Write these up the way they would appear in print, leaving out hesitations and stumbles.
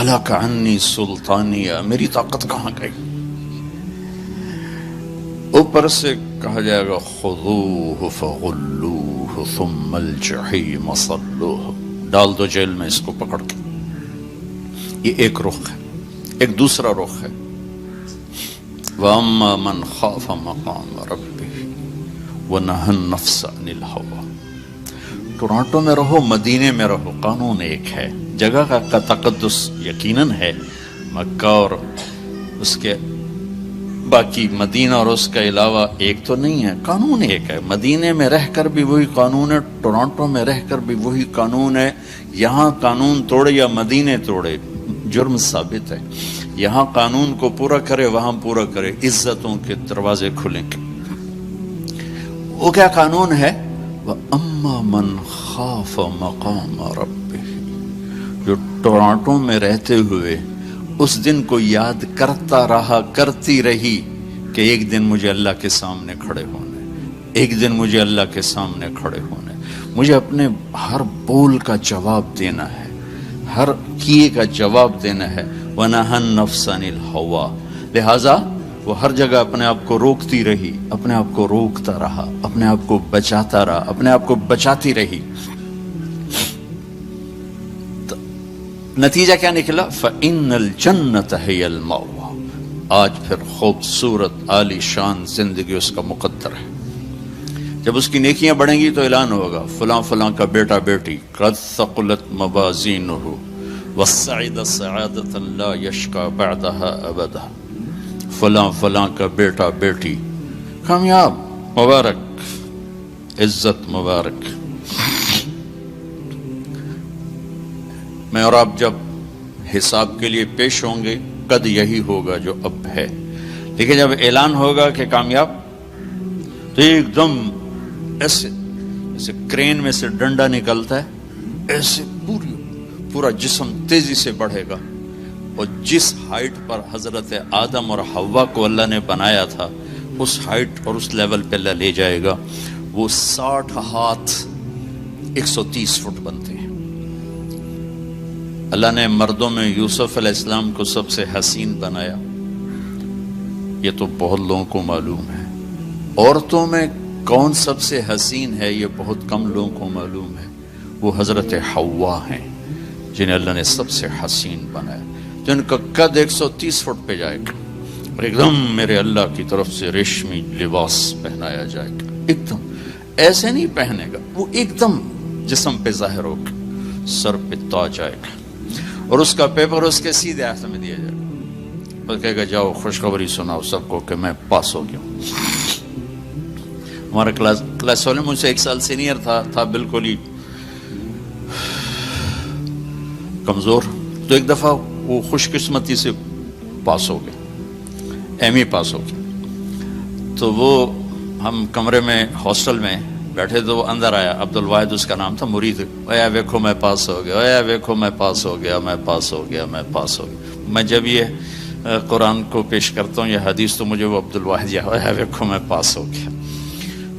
ہلاک عنی سلطانیہ، میری طاقت کہاں گئی؟ اوپر سے کہا جائے گا خذوہ فغلوہ ثم الجحیم صلوہ، ڈال دو جیل میں اس کو پکڑ کے۔ یہ ایک رخ ہے۔ ایک دوسرا رخ ہے وَأَمَّا مَنْ خَافَ مَقَامَ رَبِّهِ وَنَهَى النَّفْسَ عَنِ الْهَوَىٰ۔ ٹورانٹو میں رہو، مدینے میں رہو، قانون ایک ہے۔ جگہ کا تقدس یقیناً ہے، مکہ اور اس کے باقی مدینہ اور اس کے علاوہ ایک تو نہیں ہے، قانون ایک ہے۔ مدینے میں رہ کر بھی وہی قانون ہے، ٹورانٹو میں رہ کر بھی وہی قانون ہے۔ یہاں قانون توڑے یا مدینے توڑے جرم ثابت ہے۔ یہاں قانون کو پورا کرے، وہاں پورا کرے، عزتوں کے دروازے کھلیں گے۔ وہ کیا قانون ہے؟ وَأَمَّا مَنْ خَافَ مَقَامَ رَبِّهِ، جو ٹورانٹو میں رہتے ہوئے اس دن کو یاد کرتا رہا، کرتی رہی کہ ایک دن مجھے اللہ کے سامنے کھڑے ہونے، ایک دن مجھے اللہ کے سامنے کھڑے ہونے، مجھے اپنے ہر بول کا جواب دینا ہے، ہر کیے کا جواب دینا ہے۔ وَنَهَى النَّفْسَ عَنِ الْهَوَىٰ، لہٰذا وہ ہر جگہ اپنے آپ کو روکتی رہی، اپنے آپ کو روکتا رہا، اپنے آپ کو بچاتا رہا، اپنے آپ کو بچاتی رہی۔ نتیجہ کیا نکلا؟ فَإِنَّ الْجَنَّةَ هِيَ الْمَأْوَىٰ، آج پھر خوبصورت عالی شان زندگی اس کا مقدر ہے۔ جب اس کی نیکیاں بڑھیں گی تو اعلان ہوگا فلاں فلاں کا بیٹا بیٹی قد ثقلت موازینہ وسعد سعادۃ لا یشقى بعدها ابدا، فلاں فلاں کا بیٹا بیٹی کامیاب، مبارک، عزت مبارک۔ میں اور آپ جب حساب کے لیے پیش ہوں گے قد یہی ہوگا جو اب ہے، لیکن جب اعلان ہوگا کہ کامیاب تو ایک دم ایسے جیسے کرین میں سے ڈنڈا نکلتا ہے، ایسے پورا جسم تیزی سے بڑھے گا، اور جس ہائٹ پر حضرت آدم اور حوا کو اللہ نے بنایا تھا اس ہائٹ اور اس لیول پہ اللہ لے جائے گا۔ وہ 60 ہاتھ 130 فٹ بنتے ہیں۔ اللہ نے مردوں میں یوسف علیہ السلام کو سب سے حسین بنایا، یہ تو بہت لوگوں کو معلوم ہے۔ عورتوں میں کون سب سے حسین ہے یہ بہت کم لوگوں کو معلوم ہے، وہ حضرت حوا ہیں جنہیں اللہ نے سب سے حسین بنایا، جن کا قد 130 فٹ پہ جائے گا، اور ایک دم میرے اللہ کی طرف سے ریشمی لباس پہنایا جائے گا۔ ایک دم ایسے نہیں پہنے گا، وہ ایک دم جسم پہ ظاہر ہوگا، سر پہ تاج آئے گا، اور اس کا پیپر اس کے سیدھے ہاتھ میں دیا جائے گا، اور کہے گا جاؤ خوشخبری سناؤ سب کو کہ میں پاس ہو گیا ہوں۔ ہمارا کلاس والے مجھ سے 1 سال سینئر تھا بالکل ہی کمزور، تو ایک دفعہ وہ خوش قسمتی سے پاس ہو گئے، ایم ای پاس ہو گئے۔ تو وہ ہم کمرے میں ہاسٹل میں بیٹھے تو وہ اندر آیا، عبد الواحد اس کا نام تھا، مرید، اے ویکھو میں پاس ہو گیا، اے ویکھو میں پاس ہو گیا، میں پاس ہو گیا، میں پاس ہو گیا۔ میں جب یہ قرآن کو پیش کرتا ہوں یہ حدیث تو مجھے وہ عبد الواحد یا اے ویکھو میں پاس ہو گیا۔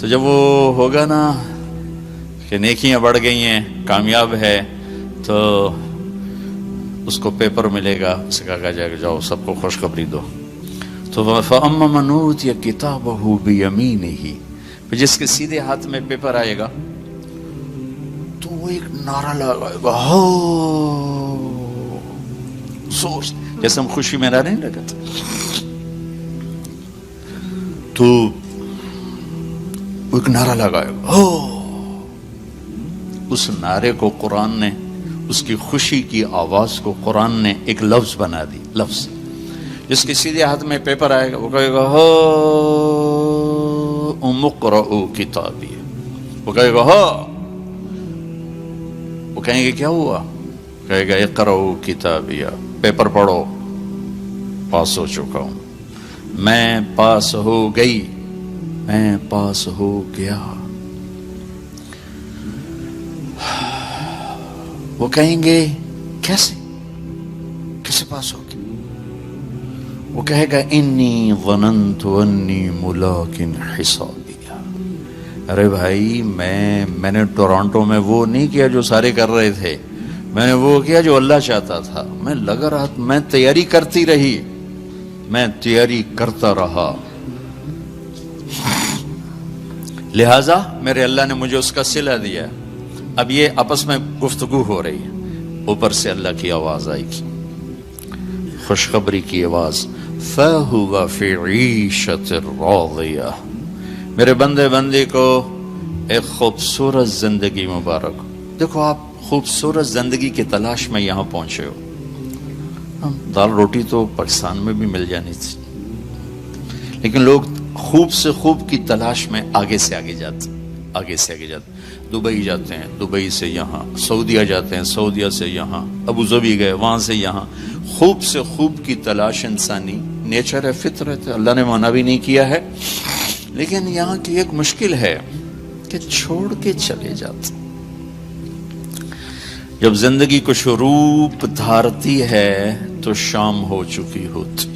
تو جب وہ ہوگا نا کہ نیکیاں بڑھ گئی ہیں، کامیاب ہے، تو اس کو پیپر ملے گا، اسے کہا جائے گا جاؤ سب کو خوشخبری دو۔ تو فَأَمَّا مَنْ أُوتِيَ كِتَابَهُ بِيَمِينِهِ، پھر جس کے سیدھے ہاتھ میں پیپر آئے گا تو وہ ایک نعرہ لگائے گا، زور سے، جیسے ہم خوشی میں نعرہ نہیں لگاتے، تو وہ ایک نعرہ لگائے گا، اس نعرے کو قرآن نے، اس کی خوشی کی آواز کو قرآن نے ایک لفظ بنا دی، لفظ جس کے سیدھے ہاتھ میں پیپر آئے گا وہ کہے گا اقرؤوا کتابی، وہ کہے گا وہ کہیں گے کیا ہوا؟ کہے گا اقرؤوا کتابی، پیپر پڑھو، پاس ہو چکا ہوں، میں پاس ہو گئی، میں پاس ہو گیا۔ وہ کہیں گے کیسے پاس ہو گیا؟ وہ کہے گا انی ظننت انی ملاق حسابیا، ارے بھائی میں نے ٹورانٹو میں وہ نہیں کیا جو سارے کر رہے تھے، میں نے وہ کیا جو اللہ چاہتا تھا. میں لگا رہا, میں تیاری کرتی رہی, میں تیاری کرتا رہا. لہذا میرے اللہ نے مجھے اس کا صلہ دیا. اب یہ آپس میں گفتگو ہو رہی ہے, اوپر سے اللہ کی آواز آئی کی, خوشخبری کی آواز, فَهُوَ فِي عِيشَةٍ رَاضِيَةٍ. میرے بندے بندی کو ایک خوبصورت زندگی مبارک. دیکھو آپ خوبصورت زندگی کی تلاش میں یہاں پہنچے ہو. دال روٹی تو پاکستان میں بھی مل جانی تھی, لیکن لوگ خوب سے خوب کی تلاش میں آگے سے آگے جاتے, آگے سے آگے جاتے. دبئی جاتے ہیں, دبئی سے یہاں, سعودیہ جاتے ہیں, سعودیہ سے یہاں, ابو ظبی گئے, وہاں سے یہاں. خوب سے خوب کی تلاش انسانی نیچر ہے, فطرت ہے, اللہ نے منع بھی نہیں کیا ہے. لیکن یہاں کی ایک مشکل ہے کہ چھوڑ کے چلے جاتے. جب زندگی کچھ روپ دھارتی ہے تو شام ہو چکی ہوتی.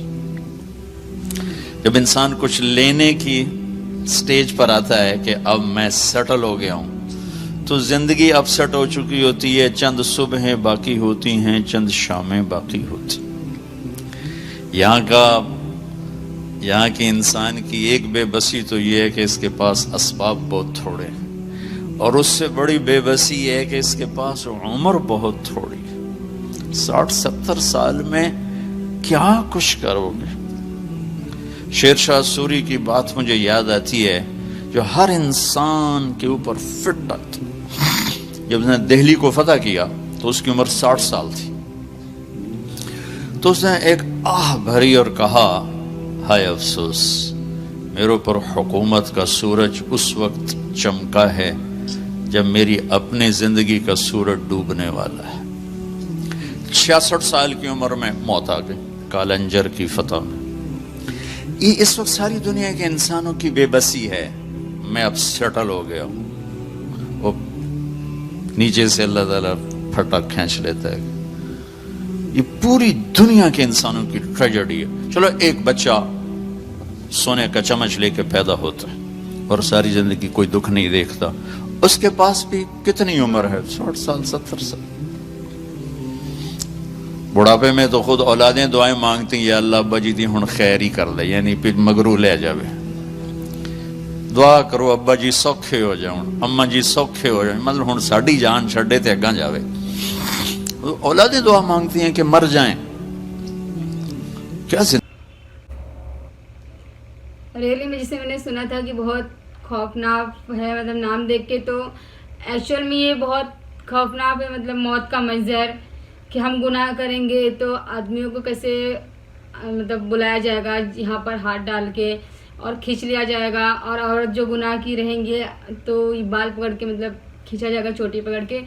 جب انسان کچھ لینے کی سٹیج پر آتا ہے کہ اب میں سیٹل ہو گیا ہوں, تو زندگی اب سیٹ ہو چکی ہوتی ہے. چند صبحیں باقی ہوتی ہیں, چند شامیں باقی ہوتی. یہاں کی انسان کی ایک بے بسی تو یہ ہے کہ اس کے پاس اسباب بہت تھوڑے ہیں, اور اس سے بڑی بے بسی یہ ہے کہ اس کے پاس عمر بہت تھوڑی. 60-70 سال میں کیا کچھ کرو گے. شیر شاہ سوری کی بات مجھے یاد آتی ہے, جو ہر انسان کے اوپر فٹ آتی. جب اس نے دہلی کو فتح کیا تو اس کی عمر 60 سال تھی. تو اس نے ایک آہ بھری اور کہا, ہائے افسوس, میرے اوپر حکومت کا سورج اس وقت چمکا ہے جب میری اپنی زندگی کا سورج ڈوبنے والا ہے. 66 سال کی عمر میں موت آ گئی کالنجر کی فتح میں. یہ اس وقت ساری دنیا کے انسانوں کی بے بسی ہے. میں اب سیٹل ہو گیا ہوں. وہ نیچے سے اللہ تعالیٰ پھٹا کھینچ لیتا ہے. یہ پوری دنیا کے انسانوں کی ٹریجڈی ہے. چلو ایک بچہ سونے کا چمچ لے کے پیدا ہوتا ہے اور ساری زندگی کوئی دکھ نہیں دیکھتا, اس کے پاس بھی کتنی عمر ہے, 60 سال 70 سال. بڑھاپے میں تو خود اولادیں دعائیں مانگتی ہیں, یا اللہ ابا جی دی ہن خیر ہی کر لے, یعنی پھر مگرو لے جاوے. دعا کرو ابا جی سوکھے ہو جاؤ, اما جی سوکھے ہو جائیں, مطلب ہن ساڈی جان چھڈے تے اگاں جاوے. اولادیں دعا مانگتی ہیں کہ مر جائیں. کیا ریلی میں جسے میں نے سنا تھا کہ بہت خوفناک ہے, مطلب نام دیکھ کے تو ایکچوئل میں یہ بہت خوفناک ہے. مطلب موت کا منظر کہ ہم گناہ کریں گے تو آدمیوں کو کیسے مطلب بلایا جائے گا یہاں پر ہاتھ ڈال کے اور کھینچ لیا جائے گا, اور عورت جو گناہ کی رہیں گے تو یہ بال پکڑ کے مطلب کھینچا جائے گا چوٹی پکڑ کے.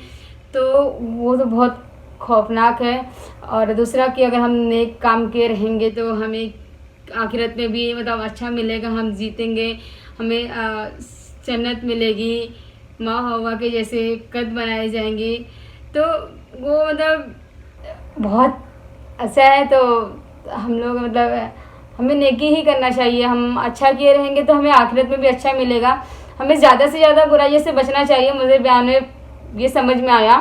تو وہ تو بہت خوفناک ہے. اور دوسرا کہ اگر ہم نیک کام کے رہیں گے تو ہمیں آخرت میں بھی مطلب اچھا ملے گا, ہم جیتیں گے, ہمیں جنت ملے گی, ماں ہوا کے جیسے قد بنائے جائیں گے. تو وہ مطلب بہت اچھا ہے. تو ہم لوگ مطلب ہمیں نیکی ہی کرنا چاہیے. ہم اچھا کیے رہیں گے تو ہمیں آخرت میں بھی اچھا ملے گا. ہمیں زیادہ سے زیادہ برائیوں سے بچنا چاہیے. مجھے بیان میں یہ سمجھ میں آیا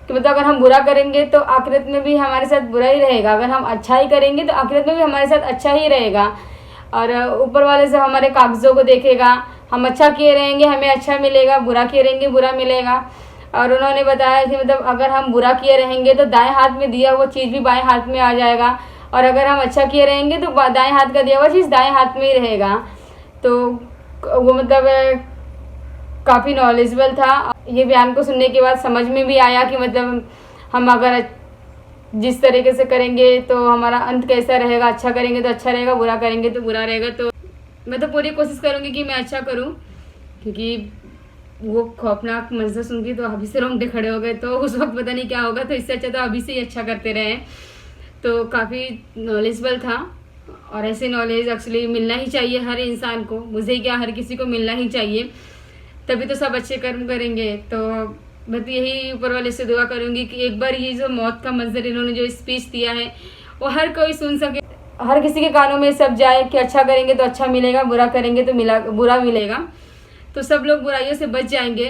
کہ مطلب اگر ہم برا کریں گے تو آخرت میں بھی ہمارے ساتھ برا ہی رہے گا, اگر ہم اچھا ہی کریں گے تو آخرت میں بھی ہمارے ساتھ اچھا ہی رہے گا. اور اوپر والے سے ہمارے کاغذوں کو دیکھے گا, ہم اچھا کیے رہیں گے ہمیں اچھا ملے گا, برا کیے رہیں گے برا ملے گا. اور انہوں نے بتایا کہ مطلب اگر ہم برا کیے رہیں گے تو دائیں ہاتھ میں دیا ہوا چیز بھی بائیں ہاتھ میں آ جائے گا, اور اگر ہم اچھا کیے رہیں گے تو دائیں ہاتھ کا دیا ہوا چیز دائیں ہاتھ میں ہی رہے گا. تو وہ مطلب کافی نالجبل تھا. یہ بیان کو سننے کے بعد سمجھ میں بھی آیا کہ مطلب ہم اگر جس طریقے سے کریں گے تو ہمارا انت کیسا رہے گا. اچھا کریں گے تو اچھا رہے گا, برا کریں گے تو برا رہے گا. تو میں تو پوری کوشش کروں گی کہ میں اچھا کروں, کیونکہ وہ خوفناک منظر سن کے تو ابھی سے رونگٹے کھڑے ہو گئے. تو اس وقت پتہ نہیں کیا ہوگا, تو اس سے اچھا تو ابھی سے ہی اچھا کرتے رہیں. تو کافی نالجبل تھا, اور ایسے نالج ایکچولی ملنا ہی چاہیے ہر انسان کو. مجھے کیا ہر کسی کو ملنا ہی چاہیے, تبھی تو سب اچھے کرم کریں گے. تو میں تو یہی اوپر والے سے دعا کروں گی کہ ایک بار یہ جو موت کا منظر انہوں نے جو اسپیچ دیا ہے وہ ہر کوئی سن سکے, ہر کسی کے کانوں میں سب جائے کہ اچھا کریں گے تو اچھا ملے گا, برا کریں گے تو برا ملے گا. تو سب لوگ برائیوں سے بچ جائیں گے.